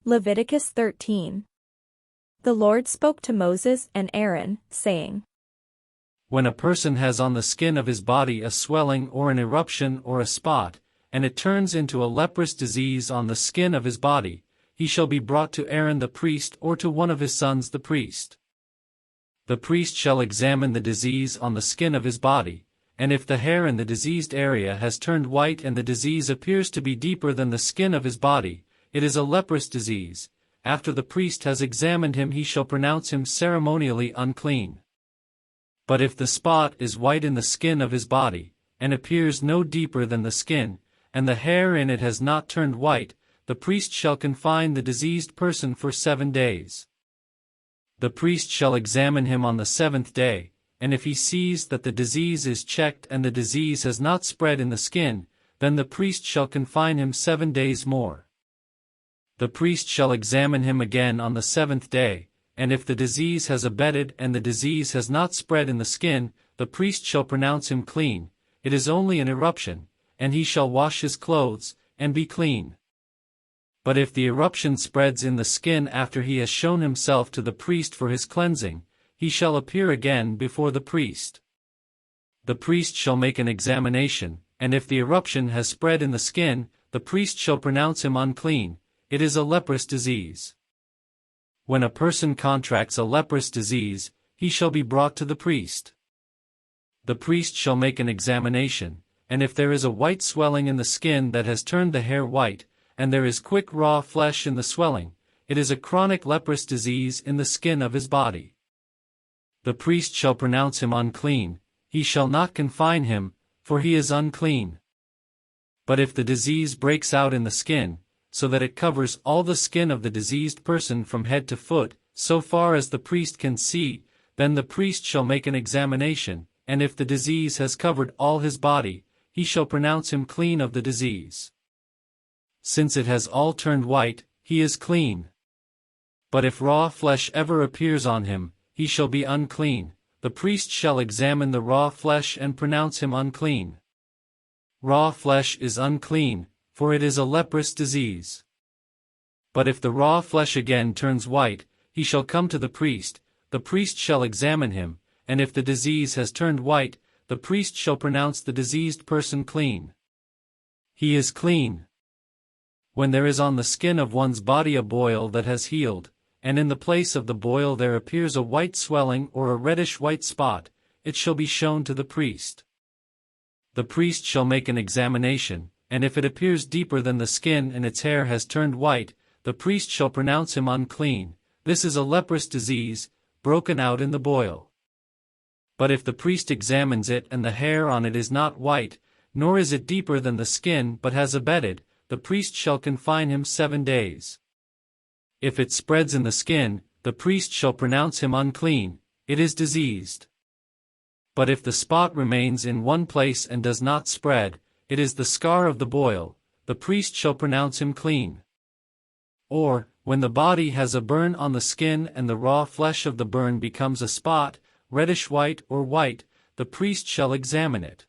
Leviticus 13. The Lord spoke to Moses and Aaron, saying, When a person has on the skin of his body a swelling or an eruption or a spot, and it turns into a leprous disease on the skin of his body, he shall be brought to Aaron the priest or to one of his sons the priest. The priest shall examine the disease on the skin of his body, and if the hair in the diseased area has turned white and the disease appears to be deeper than the skin of his body, it is a leprous disease. After the priest has examined him, he shall pronounce him ceremonially unclean. But if the spot is white in the skin of his body, and appears no deeper than the skin, and the hair in it has not turned white, the priest shall confine the diseased person for 7 days. The priest shall examine him on the 7th day, and if he sees that the disease is checked and the disease has not spread in the skin, then the priest shall confine him 7 days more. The priest shall examine him again on the 7th day, and if the disease has abated and the disease has not spread in the skin, the priest shall pronounce him clean. It is only an eruption, and he shall wash his clothes, and be clean. But if the eruption spreads in the skin after he has shown himself to the priest for his cleansing, he shall appear again before the priest. The priest shall make an examination, and if the eruption has spread in the skin, the priest shall pronounce him unclean. It is a leprous disease. When a person contracts a leprous disease, he shall be brought to the priest. The priest shall make an examination, and if there is a white swelling in the skin that has turned the hair white, and there is quick raw flesh in the swelling, it is a chronic leprous disease in the skin of his body. The priest shall pronounce him unclean. He shall not confine him, for he is unclean. But if the disease breaks out in the skin, so that it covers all the skin of the diseased person from head to foot, so far as the priest can see, then the priest shall make an examination, and if the disease has covered all his body, he shall pronounce him clean of the disease. Since it has all turned white, he is clean. But if raw flesh ever appears on him, he shall be unclean. The priest shall examine the raw flesh and pronounce him unclean. Raw flesh is unclean, for it is a leprous disease. But if the raw flesh again turns white, he shall come to the priest shall examine him, and if the disease has turned white, the priest shall pronounce the diseased person clean. He is clean. When there is on the skin of one's body a boil that has healed, and in the place of the boil there appears a white swelling or a reddish-white spot, it shall be shown to the priest. The priest shall make an examination, and if it appears deeper than the skin and its hair has turned white, the priest shall pronounce him unclean. This is a leprous disease, broken out in the boil. But if the priest examines it and the hair on it is not white, nor is it deeper than the skin but has abated, the priest shall confine him 7 days. If it spreads in the skin, the priest shall pronounce him unclean. It is diseased. But if the spot remains in one place and does not spread, it is the scar of the boil. The priest shall pronounce him clean. Or, when the body has a burn on the skin and the raw flesh of the burn becomes a spot, reddish-white or white, the priest shall examine it.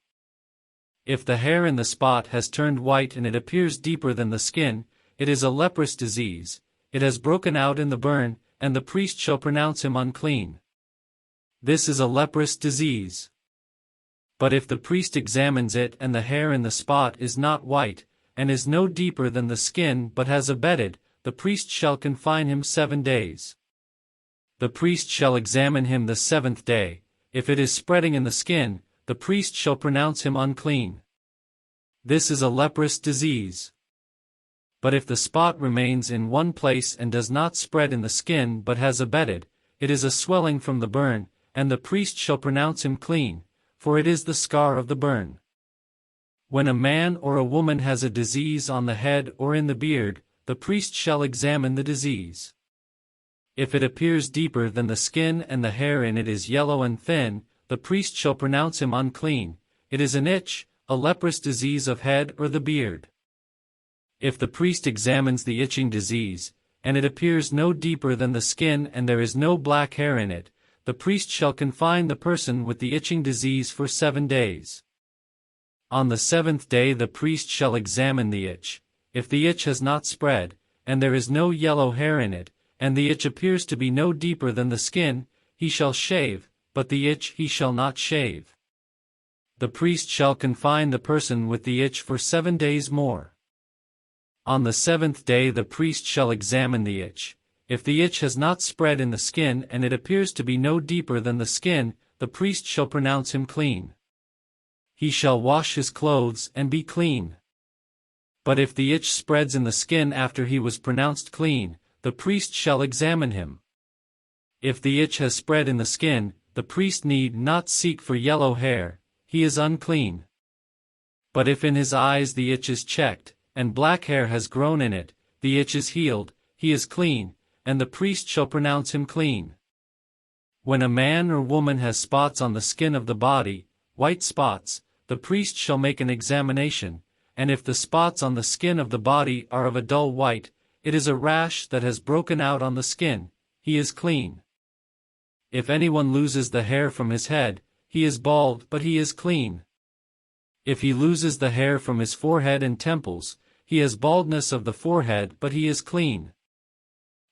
If the hair in the spot has turned white and it appears deeper than the skin, it is a leprous disease. It has broken out in the burn, and the priest shall pronounce him unclean. This is a leprous disease. But if the priest examines it and the hair in the spot is not white, and is no deeper than the skin but has abated, the priest shall confine him 7 days. The priest shall examine him the 7th day. If it is spreading in the skin, the priest shall pronounce him unclean. This is a leprous disease. But if the spot remains in one place and does not spread in the skin but has abated, it is a swelling from the burn, and the priest shall pronounce him clean, for it is the scar of the burn. When a man or a woman has a disease on the head or in the beard, the priest shall examine the disease. If it appears deeper than the skin and the hair in it is yellow and thin, the priest shall pronounce him unclean. It is an itch, a leprous disease of head or the beard. If the priest examines the itching disease, and it appears no deeper than the skin and there is no black hair in it, the priest shall confine the person with the itching disease for 7 days. On the 7th day the priest shall examine the itch. If the itch has not spread, and there is no yellow hair in it, and the itch appears to be no deeper than the skin, he shall shave, but the itch he shall not shave. The priest shall confine the person with the itch for 7 days more. On the 7th day the priest shall examine the itch. If the itch has not spread in the skin and it appears to be no deeper than the skin, the priest shall pronounce him clean. He shall wash his clothes and be clean. But if the itch spreads in the skin after he was pronounced clean, the priest shall examine him. If the itch has spread in the skin, the priest need not seek for yellow hair, he is unclean. But if in his eyes the itch is checked, and black hair has grown in it, the itch is healed, he is clean, and the priest shall pronounce him clean. When a man or woman has spots on the skin of the body, white spots, the priest shall make an examination, and if the spots on the skin of the body are of a dull white, it is a rash that has broken out on the skin, he is clean. If anyone loses the hair from his head, he is bald but he is clean. If he loses the hair from his forehead and temples, he has baldness of the forehead but he is clean.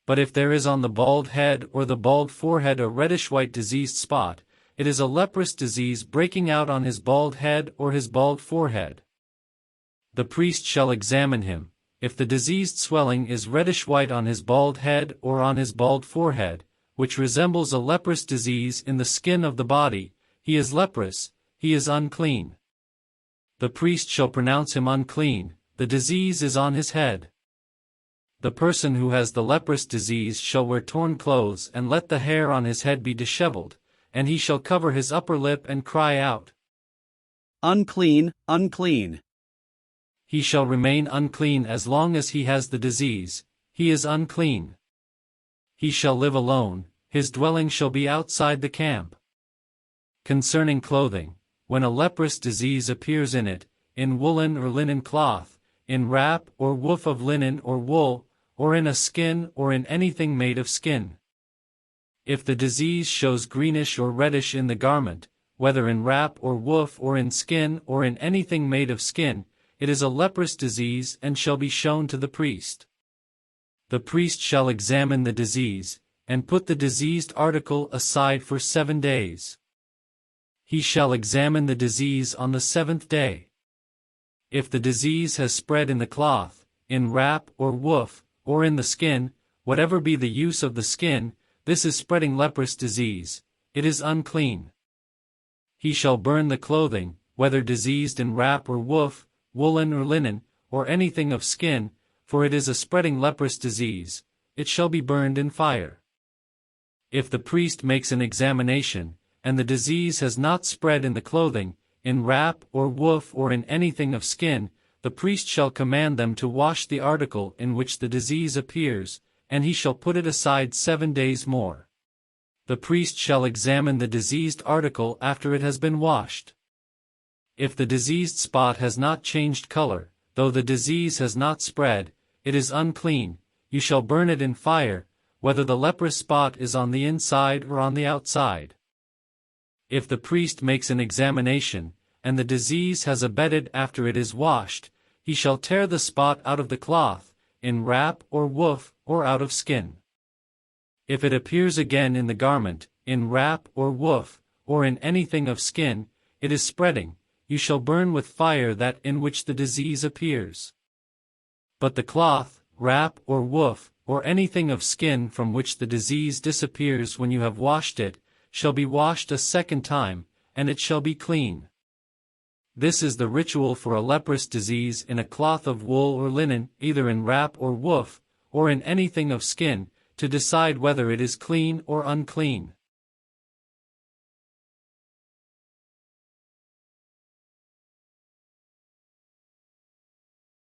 But if there is on the bald head or the bald forehead a reddish-white diseased spot, it is a leprous disease breaking out on his bald head or his bald forehead. The priest shall examine him. If the diseased swelling is reddish-white on his bald head or on his bald forehead, which resembles a leprous disease in the skin of the body, he is leprous, he is unclean. The priest shall pronounce him unclean, the disease is on his head. The person who has the leprous disease shall wear torn clothes and let the hair on his head be disheveled, and he shall cover his upper lip and cry out, "Unclean, unclean." He shall remain unclean as long as he has the disease, he is unclean. He shall live alone, his dwelling shall be outside the camp. Concerning clothing, when a leprous disease appears in it, in woolen or linen cloth, in wrap or woof of linen or wool, or in a skin or in anything made of skin. If the disease shows greenish or reddish in the garment, whether in wrap or woof or in skin or in anything made of skin, it is a leprous disease and shall be shown to the priest. The priest shall examine the disease, and put the diseased article aside for 7 days. He shall examine the disease on the 7th day. If the disease has spread in the cloth, in wrap or woof, or in the skin, whatever be the use of the skin, this is spreading leprous disease, it is unclean. He shall burn the clothing, whether diseased in wrap or woof, woolen or linen, or anything of skin, for it is a spreading leprous disease, it shall be burned in fire. If the priest makes an examination, and the disease has not spread in the clothing, in wrap or woof or in anything of skin, the priest shall command them to wash the article in which the disease appears, and he shall put it aside 7 days more. The priest shall examine the diseased article after it has been washed. If the diseased spot has not changed color, though the disease has not spread, it is unclean, you shall burn it in fire, whether the leprous spot is on the inside or on the outside. If the priest makes an examination, and the disease has abated after it is washed, he shall tear the spot out of the cloth, in wrap or woof, or out of skin. If it appears again in the garment, in wrap or woof, or in anything of skin, it is spreading, you shall burn with fire that in which the disease appears. But the cloth, wrap or woof, or anything of skin from which the disease disappears when you have washed it, shall be washed a 2nd time, and it shall be clean. This is the ritual for a leprous disease in a cloth of wool or linen, either in wrap or woof, or in anything of skin, to decide whether it is clean or unclean.